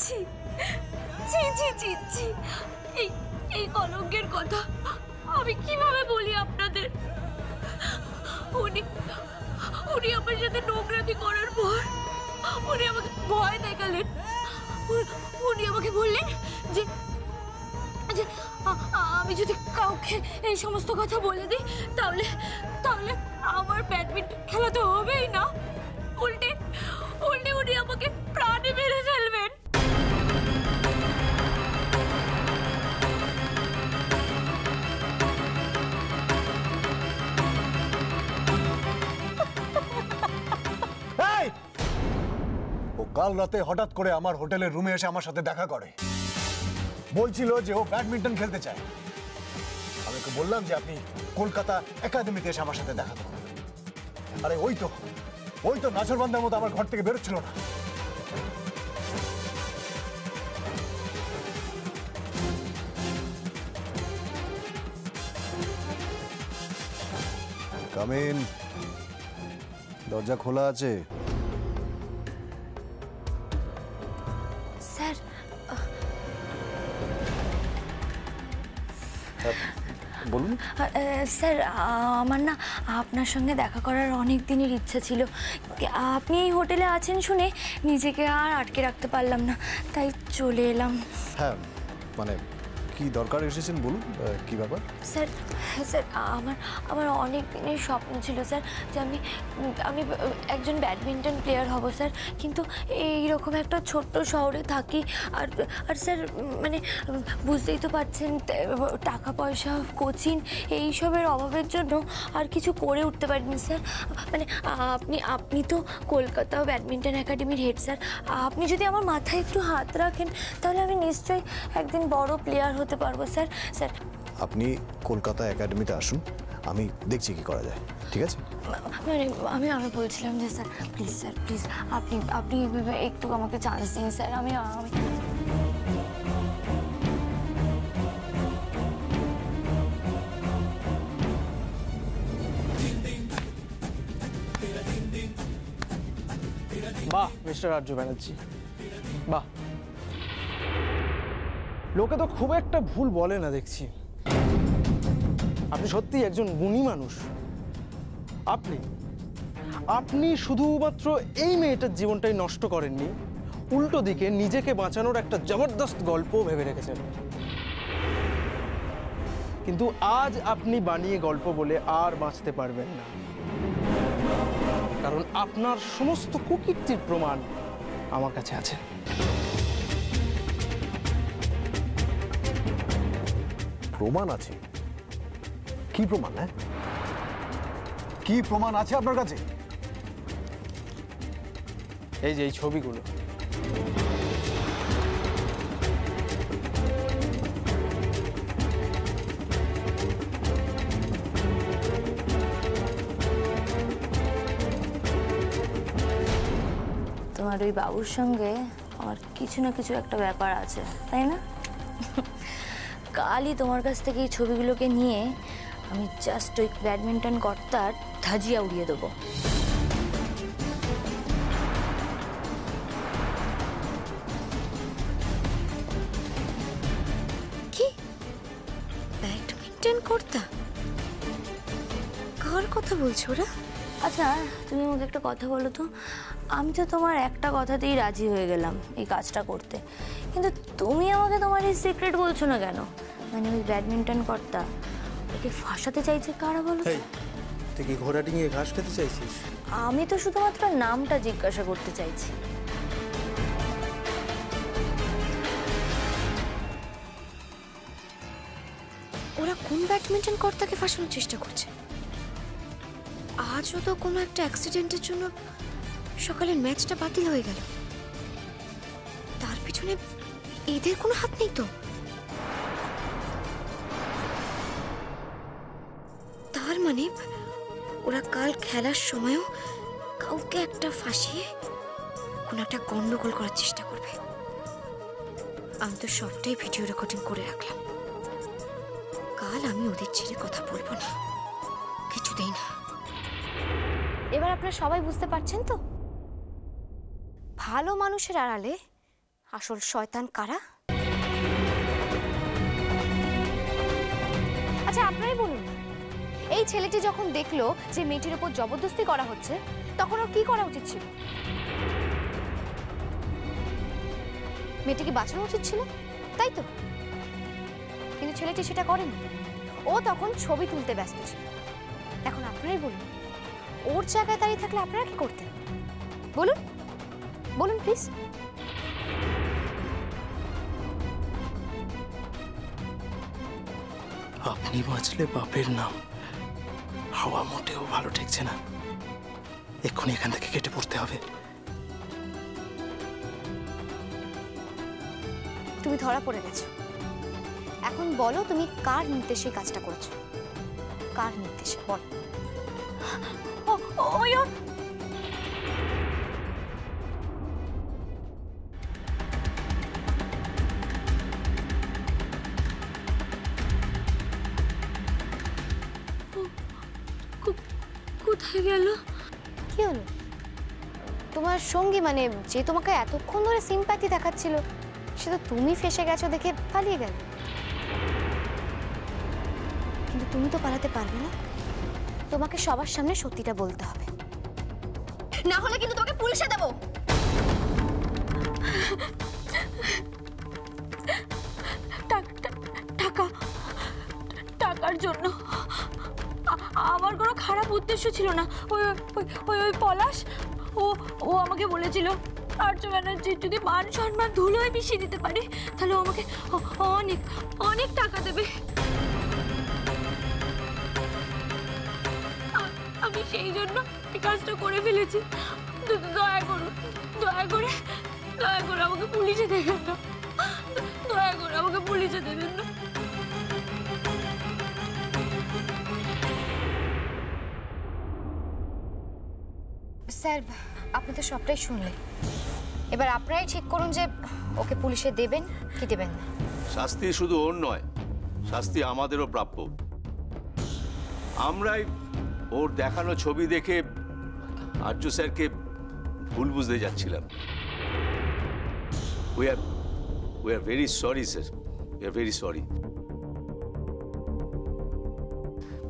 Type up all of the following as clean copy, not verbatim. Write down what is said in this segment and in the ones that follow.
ছি ছি ছি ছি ছি, এই কলঙ্কের কথা আমি কিভাবে বলি আপনাদের? উনি আমার সাথে নোংরামি করার পর উনি আমাকে ভয় দেখালেন। উনি আমাকে বললেন যে আমি যদি কাউকে এই সমস্ত কথা বলে দিই তাহলে আমার ব্যাডমিন্টন খেলা তো হবেই না, উল্টে উনি আমাকে প্রাণে মেরে ফেলবেন। ও কাল রাতে হঠাৎ করে আমার হোটেলের রুমে এসে আমার সাথে দেখা করে, বলছিল যে ও ব্যাডমিন্টন খেলতে চায়। আমি ওকে বললাম যে আপনি কলকাতা একাডেমিতে এসে আমার সাথে দেখা করুন। আরে ওই তো নাছরবান্দার মতো আমার ঘর থেকে বেরোচ্ছিল না। কাম ইন, দরজা খোলা আছে। স্যার বলুন। স্যার আমার না আপনার সঙ্গে দেখা করার অনেক দিনের ইচ্ছা ছিল। আপনি এই হোটেলে আছেন শুনে নিজেকে আর আটকে রাখতে পারলাম না, তাই চলে এলাম। হ্যাঁ মানে কি দরকার এসেছেন বলুন, কি ব্যাপার? স্যার আমার অনেক দিনের স্বপ্ন ছিল স্যার যে আমি একজন ব্যাডমিন্টন প্লেয়ার হব স্যার, কিন্তু এইরকম একটা ছোট্ট শহরে থাকি। আর স্যার মানে বুঝতেই তো পারছেন, টাকা পয়সা কোচিং এইসবের অভাবের জন্য আর কিছু করে উঠতে পারিনি স্যার। মানে আপনি তো কলকাতা ব্যাডমিন্টন একাডেমির হেড স্যার, আপনি যদি আমার মাথায় একটু হাত রাখেন তাহলে আমি নিশ্চয়ই একদিন বড় প্লেয়ার হতে পারবো স্যার। স্যার আপনি কলকাতা একাডেমিতে আসুন, আমি দেখছি কি করা যায়, ঠিক আছে? মানে আমি বলছিলাম যে স্যার প্লিজ আপনি একটু আমাকে চান্স দিন স্যার। আমি বাহ মিস্টার আর্য ব্যানার্জি, বাহ। লোকে তো খুব একটা ভুল বলে না দেখছি। আপনি সত্যি একজন গুণী মানুষ। আপনি শুধুমাত্র এই মেয়েটার জীবনটাই নষ্ট করেননি, উল্টো দিকে নিজেকে বাঁচানোর একটা জবরদস্ত গল্প ভেবে রেখেছেন। কিন্তু আজ আপনি বানিয়ে গল্প বলে আর বাঁচতে পারবেন না, কারণ আপনার সমস্ত কুকীর্তির প্রমাণ আমার কাছে আছে। প্রমাণ আছে? কি প্রমাণ? কি প্রমাণ আছে আপনার কাছে? এই যে এই ছবিগুলো। তোমার ওই বাবুর সঙ্গে আমার কিছু না কিছু একটা ব্যাপার আছে, তাই না? কালই তোমার কাছ থেকে এই ছবিগুলোকে নিয়ে আমি জাস্ট ওই ব্যাডমিন্টন কর্তার ধাজিয়া উড়িয়ে দেবো। কি ব্যাডমিন্টন কর্তা? কার কথা বলছো ওরা? আচ্ছা তুমি আমাকে একটা কথা বলো তো, আমি তো তোমার একটা কথাতেই রাজি হয়ে গেলাম এই কাজটা করতে, কিন্তু তুমি আমাকে তোমার এই সিক্রেট বলছো না কেন? মানে ওই ব্যাডমিন্টন কর্তা ওকে ফাঁসাতে চাইছে কারা বলো? তুই কি ঘোড়া ডিঙিয়ে ঘাস খেতে চাইছিস? আমি তো শুধুমাত্র নামটা জিজ্ঞাসা করতে চাইছি। ওরা কোন ব্যাডমিন্টন কর্তাকে ফাঁসানোর চেষ্টা করছে? আজও তো কোনো একটা অ্যাক্সিডেন্টের জন্য সকালের ম্যাচটা বাতিল হয়ে গেল, তার পিছনে এদের কোনো হাত নেই তো? তার মানে ওরা কাল খেলার সময়ও কাউকে একটা ফাঁসিয়ে কোনো একটা গন্ডগোল করার চেষ্টা করবে। আমি তো সবটাই ভিডিও রেকর্ডিং করে রাখলাম। কাল আমি ওদের ছেড়ে কথা বলবো না, কিছুতেই না। এবার আপনারা সবাই বুঝতে পারছেন তো, ভালো মানুষের আড়ালে আসল শয়তান কারা? আচ্ছা আপনারাই বলুন, এই ছেলেটি যখন দেখলো যে মেয়েটির উপর জবরদস্তি করা হচ্ছে, তখন ওর কি করা উচিত ছিল? মেয়েটিকে বাঁচানো উচিত ছিল, তাই তো? কিন্তু ছেলেটি সেটা করেনি। ও তখন ছবি তুলতে ব্যস্ত ছিল। এখন আপনারাই বলুন, ওর জায়গায় দাঁড়িয়ে থাকলে আপনারা কি করতেন? বলুন বলুন প্লিজ। আপনি বাঁচলে বাপের নাম। হাওয়া মোটেও ভালো ঠেকছে না, এক্ষুনি এখান থেকে কেটে পড়তে হবে। তুমি ধরা পড়ে গেছো। এখন বলো তুমি কার নির্দেশে কাজটা করেছো? কার নির্দেশে বলো। কোথায় গেল? কি হলো? তোমার সঙ্গী মানে যে তোমাকে এতক্ষণ ধরে সিম্প্যাথি দেখাচ্ছিল, সে তো তুমি ফেসে গেছো দেখে পালিয়ে গেল। কিন্তু তুমি তো পালাতে পারবে না। তোমাকে সবার সামনে সত্যিটা বলতে হবে, না হলে কিন্তু তোমাকে পুলিশে দেবো। টাকার জন্য আমার কোনো খারাপ উদ্দেশ্য ছিল না। ওই পলাশ ও আমাকে বলেছিল আর্য ব্যানার্জির যদি মান সম্মান ধুলোয় মিশিয়ে দিতে পারে তাহলে ও আমাকে অনেক অনেক টাকা দেবে। আমি সেই জন্য এই কাজটা করে ফেলেছি। দয়া করে আমাকে পুলিশে দেবেন না। দয়া করে আমাকে পুলিশে দেবেন না। স্যার, আপনি তো সবটাই শুনলেন। এবার আপনারাই ঠিক করুন যে ওকে পুলিশে দেবেন কি দেবেন না। শাস্তি শুধু ওর নয়, শাস্তি আমাদেরও প্রাপ্য। আমরাই ওর দেখানো ছবি দেখে আর্য স্যারকে ভুল বুঝতে যাচ্ছিলাম। We are very sorry sir, we are very sorry.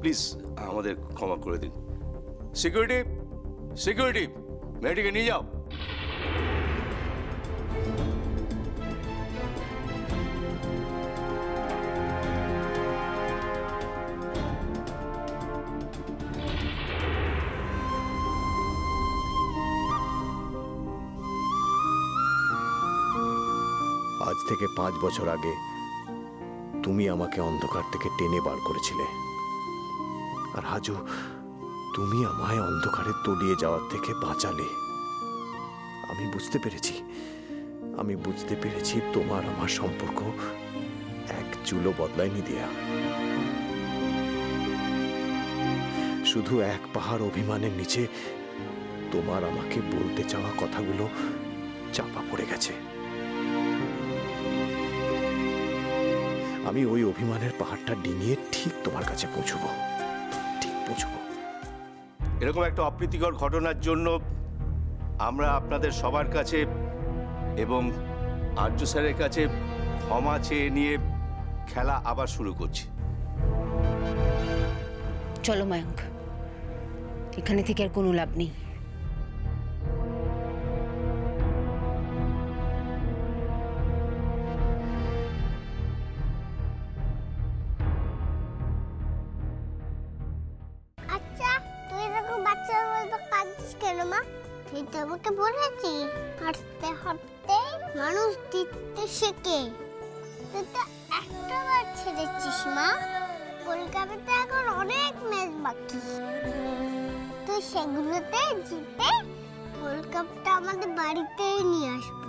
Please আমাদের ক্ষমা করে দিন। সিকিউরিটি মেয়েটিকে নিয়ে যাও। আজ থেকে 5 বছর আগে তুমি আমাকে অন্ধকার থেকে টেনে বার করেছিলে, আর আজও তুমি আমায় অন্ধকারে তলিয়ে যাওয়ার থেকে বাঁচালে। আমি বুঝতে পেরেছি তোমার আমার সম্পর্ক এক চুলো বদলায়নি দিয়া। শুধু এক পাহাড় অভিমানের নিচে তোমার আমাকে বলতে চাওয়া কথাগুলো চাপা পড়ে গেছে। আমি ওই অভিমানের পাহাড়টা ডিঙিয়ে ঠিক তোমার কাছে পৌঁছবো। এরকম একটা অপ্রীতিকর ঘটনার জন্য আমরা আপনাদের সবার কাছে এবং আর্য স্যারের কাছে ক্ষমা চেয়ে নিয়ে খেলা আবার শুরু করছি। চলো ময়ঙ্ক, এখানে থেকে আর কোনো লাভ নেই। আমাকে বলেছি হাঁটতে হাঁটতে মানুষ দিতে শেখে। তুই তো একটা বার ছেড়েছিস মা। কলকাতাতে এখন অনেক ম্যাচ বাকি। তুই সেগুলোতে জিতে গোল্ড কাপটা আমাদের বাড়িতেই নিয়ে আসবি।